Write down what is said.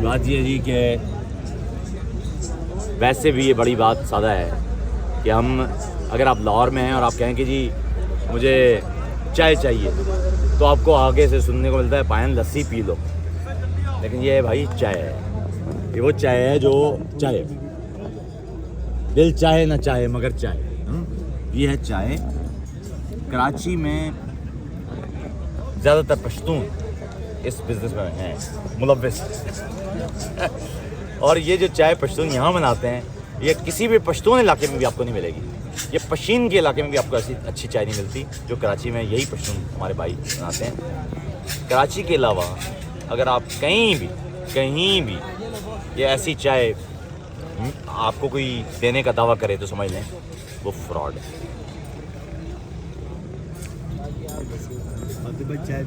बात ये जी कि वैसे भी ये बड़ी बात सादा है कि हम अगर आप लाहौर में हैं और आप कहें कि जी मुझे चाय चाहिए तो आपको आगे से सुनने को मिलता है पायन लस्सी पी लो। लेकिन ये भाई चाय है, ये वो चाय है जो चाय दिल चाहे ना चाहे मगर चाय। ये है चाय। कराची में ज़्यादातर पश्तून इस बिज़नेस में हैं मुलव्वस और ये जो चाय पश्तून यहाँ बनाते हैं ये किसी भी पश्तून इलाके में भी आपको नहीं मिलेगी। ये पशीन के इलाके में भी आपको ऐसी अच्छी चाय नहीं मिलती जो कराची में यही पश्तून हमारे भाई बनाते हैं। कराची के अलावा अगर आप कहीं भी ये ऐसी चाय आपको कोई देने का दावा करे तो समझ लें वो फ्रॉड है। चाय